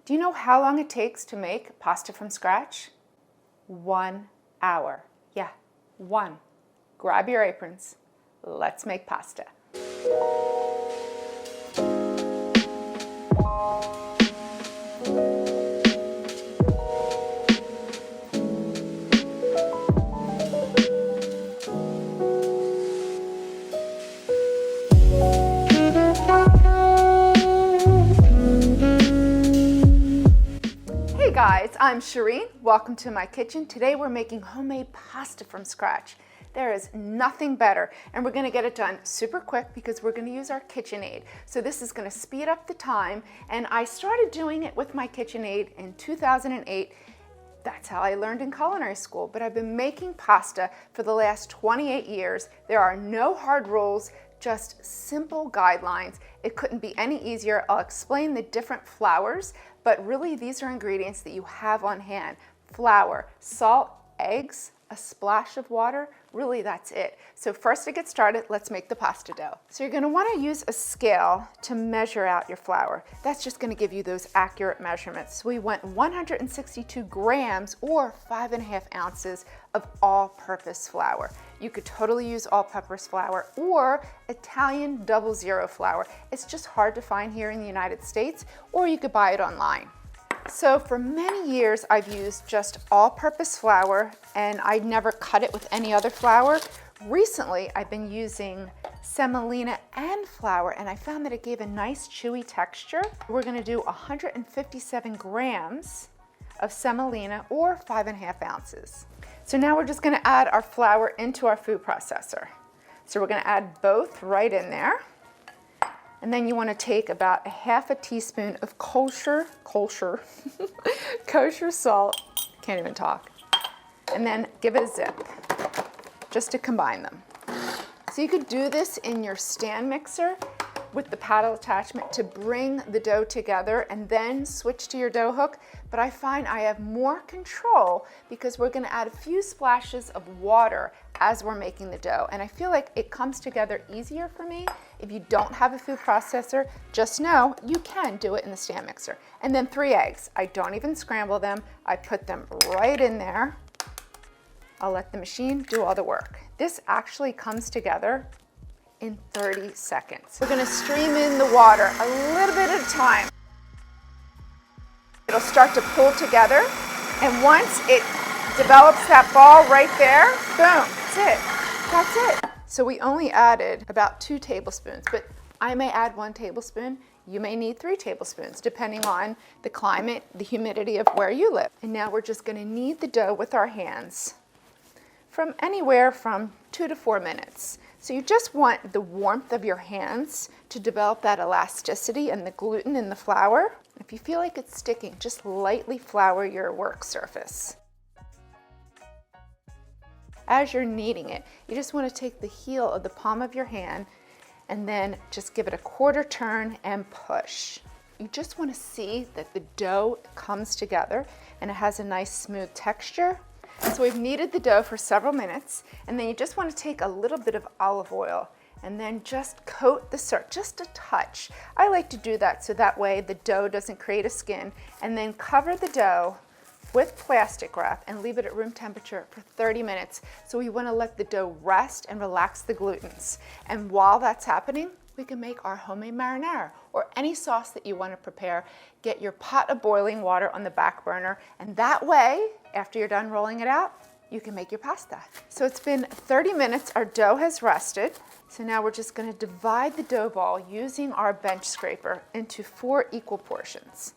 Do you know how long it takes to make pasta from scratch? 1 hour. Yeah, 1. Grab your aprons. Let's make pasta. Hey guys, I'm Shereen. Welcome to my kitchen. Today we're making homemade pasta from scratch. There is nothing better, and we're gonna get it done super quick because we're gonna use our Kitchenaid. So this is gonna speed up the time, and I started doing it with my Kitchenaid in 2008. That's how I learned in culinary school, but I've been making pasta for the last 28 years. There are no hard rules, just simple guidelines. It couldn't be any easier. I'll explain the different flours, but really these are ingredients that you have on hand. Flour, salt, eggs, a splash of water, really that's it. So first to get started, let's make the pasta dough. So you're gonna wanna use a scale to measure out your flour. That's just gonna give you those accurate measurements. So we went 162 grams or 5.5 ounces of all-purpose flour. You could totally use all-purpose flour or Italian 00 flour. It's just hard to find here in the United States, or you could buy it online. So for many years, I've used just all-purpose flour, and I never cut it with any other flour. Recently, I've been using semolina and flour, and I found that it gave a nice chewy texture. We're gonna do 157 grams of semolina or 5.5 ounces. So now we're just gonna add our flour into our food processor. So we're gonna add both right in there. And then you want to take about 1/2 teaspoon of kosher salt, can't even talk, and then give it a zip, just to combine them. So you could do this in your stand mixer with the paddle attachment to bring the dough together and then switch to your dough hook, but I find I have more control because we're gonna add a few splashes of water as we're making the dough, and I feel like it comes together easier for me. If you don't have a food processor, just know you can do it in the stand mixer. And then 3 eggs. I don't even scramble them. I put them right in there. I'll let the machine do all the work. This actually comes together in 30 seconds. We're gonna stream in the water a little bit at a time. It'll start to pull together, and once it develops that ball right there, boom, that's it. That's it. So we only added about 2 tablespoons, but I may add 1 tablespoon. You may need 3 tablespoons, depending on the climate, the humidity of where you live. And now we're just gonna knead the dough with our hands from anywhere from 2 to 4 minutes. So you just want the warmth of your hands to develop that elasticity and the gluten in the flour. If you feel like it's sticking, just lightly flour your work surface. As you're kneading it, you just want to take the heel of the palm of your hand and then just give it a 1/4 turn and push. You just want to see that the dough comes together and it has a nice smooth texture. So we've kneaded the dough for several minutes, and then you just want to take a little bit of olive oil and then just coat the surface, just a touch. I like to do that so that way the dough doesn't create a skin, and then cover the dough with plastic wrap and leave it at room temperature for 30 minutes. So we want to let the dough rest and relax the glutens. And while that's happening, we can make our homemade marinara or any sauce that you want to prepare. Get your pot of boiling water on the back burner, and that way, after you're done rolling it out, you can make your pasta. So it's been 30 minutes, our dough has rested. So now we're just going to divide the dough ball using our bench scraper into 4 equal portions.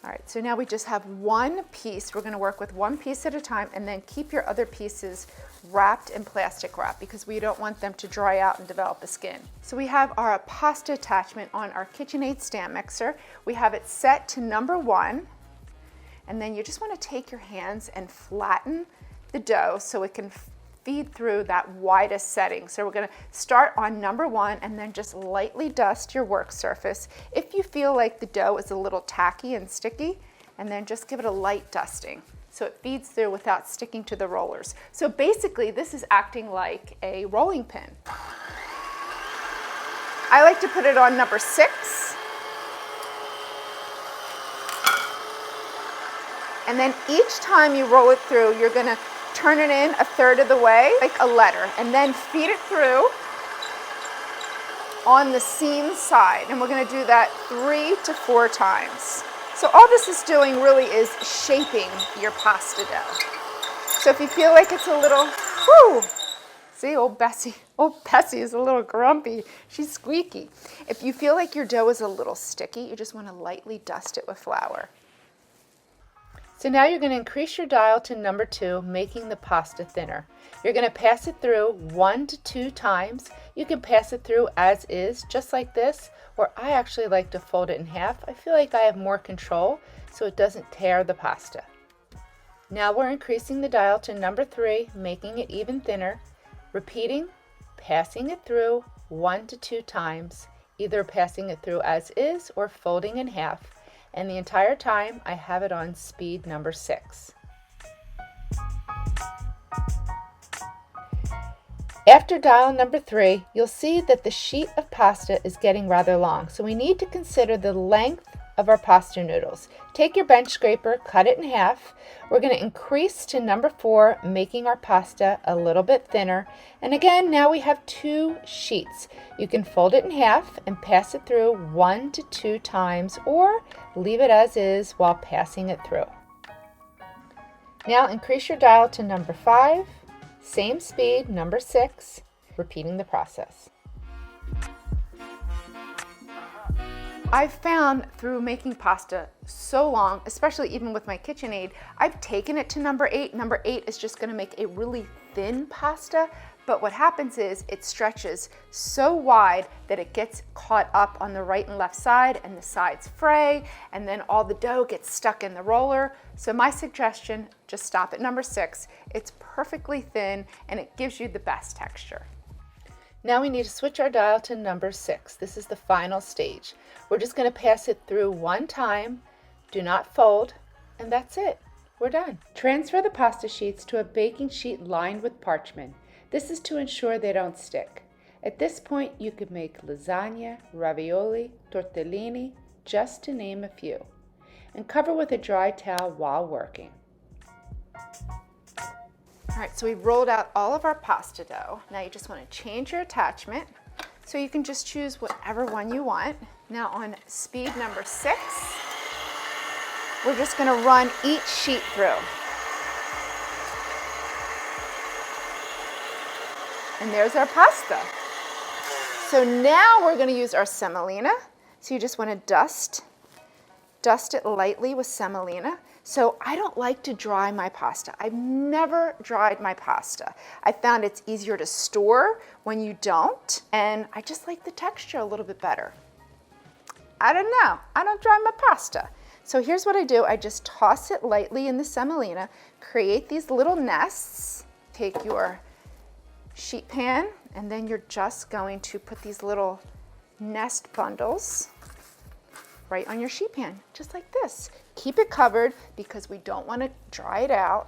All right, so now we just have 1 piece. We're gonna work with 1 piece at a time, and then keep your other pieces wrapped in plastic wrap because we don't want them to dry out and develop a skin. So we have our pasta attachment on our Kitchenaid stand mixer. We have it set to number 1, and then you just wanna take your hands and flatten the dough so it can feed through that widest setting. So we're gonna start on number 1 and then just lightly dust your work surface. If you feel like the dough is a little tacky and sticky, and then just give it a light dusting so it feeds through without sticking to the rollers. So basically this is acting like a rolling pin. I like to put it on number 6. And then each time you roll it through, you're gonna turn it in 1/3 of the way, like a letter, and then feed it through on the seam side. And we're gonna do that 3 to 4 times. So all this is doing really is shaping your pasta dough. So if you feel like it's a little, whoo, see, old Bessie is a little grumpy. She's squeaky. If you feel like your dough is a little sticky, you just wanna lightly dust it with flour. So now you're going to increase your dial to number 2, making the pasta thinner. You're going to pass it through 1 to 2 times. You can pass it through as is, just like this, or I actually like to fold it in half. I feel like I have more control so it doesn't tear the pasta. Now we're increasing the dial to number 3, making it even thinner, repeating, passing it through 1 to 2 times, either passing it through as is or folding in half. And the entire time I have it on speed number 6. After dial number 3, you'll see that the sheet of pasta is getting rather long, so we need to consider the length of our pasta noodles. Take your bench scraper, cut it in half. We're going to increase to number 4, making our pasta a little bit thinner. And again, now we have 2 sheets. You can fold it in half and pass it through 1 to 2 times, or leave it as is while passing it through. Now increase your dial to number 5, same speed, number 6, repeating the process. I've found through making pasta so long, especially even with my Kitchenaid, I've taken it to number 8. Number 8 is just going to make a really thin pasta, but what happens is it stretches so wide that it gets caught up on the right and left side and the sides fray, and then all the dough gets stuck in the roller. So my suggestion, just stop at number 6. It's perfectly thin and it gives you the best texture. Now we need to switch our dial to number 6. This is the final stage. We're just going to pass it through 1 time, do not fold, and that's it. We're done. Transfer the pasta sheets to a baking sheet lined with parchment. This is to ensure they don't stick. At this point, you could make lasagna, ravioli, tortellini, just to name a few. And cover with a dry towel while working. All right, so we've rolled out all of our pasta dough. Now you just want to change your attachment. So you can just choose whatever one you want. Now on speed number 6, we're just going to run each sheet through. And there's our pasta. So now we're going to use our semolina. So you just want to dust it lightly with semolina. So I don't like to dry my pasta. I've never dried my pasta. I found it's easier to store when you don't, and I just like the texture a little bit better. I don't know, I don't dry my pasta. So here's what I do. I just toss it lightly in the semolina, create these little nests, take your sheet pan, and then you're just going to put these little nest bundles right on your sheet pan, just like this. Keep it covered because we don't want to dry it out.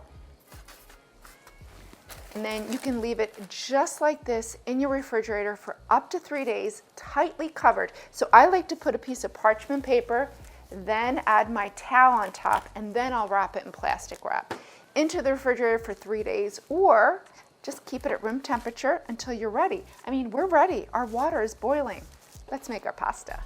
And then you can leave it just like this in your refrigerator for up to 3 days, tightly covered. So I like to put a piece of parchment paper, then add my towel on top, and then I'll wrap it in plastic wrap into the refrigerator for 3 days, or just keep it at room temperature until you're ready. I mean, we're ready. Our water is boiling. Let's make our pasta.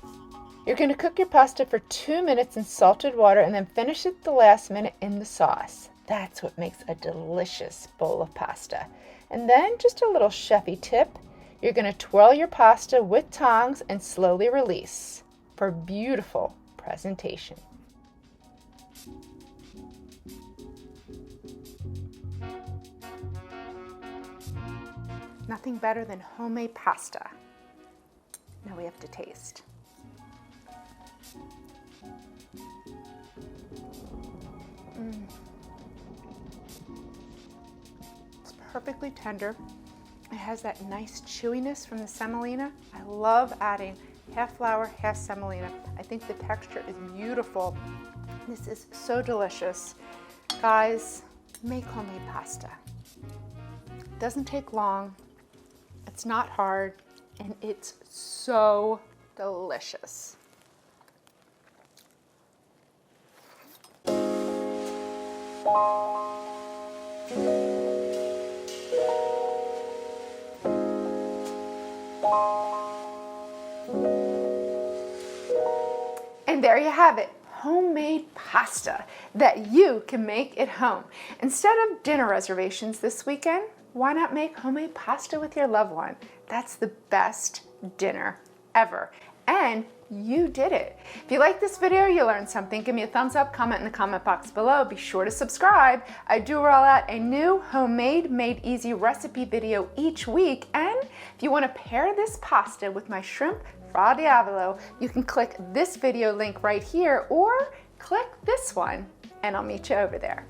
You're going to cook your pasta for 2 minutes in salted water and then finish it the last minute in the sauce. That's what makes a delicious bowl of pasta. And then just a little chefy tip, you're going to twirl your pasta with tongs and slowly release for beautiful presentation. Nothing better than homemade pasta. Now we have to taste. It's perfectly tender. It has that nice chewiness from the semolina. I love adding half flour, half semolina. I think the texture is beautiful. This is so delicious. Guys, make homemade pasta. It doesn't take long. It's not hard, and it's so delicious. And there you have it, homemade pasta that you can make at home. Instead of dinner reservations this weekend, why not make homemade pasta with your loved one? That's the best dinner ever. And you did it. If you like this video, you learned something, give me a thumbs up, comment in the comment box below. Be sure to subscribe. I do roll out a new homemade, made easy recipe video each week. And if you want to pair this pasta with my shrimp fra diavolo, you can click this video link right here or click this one and I'll meet you over there.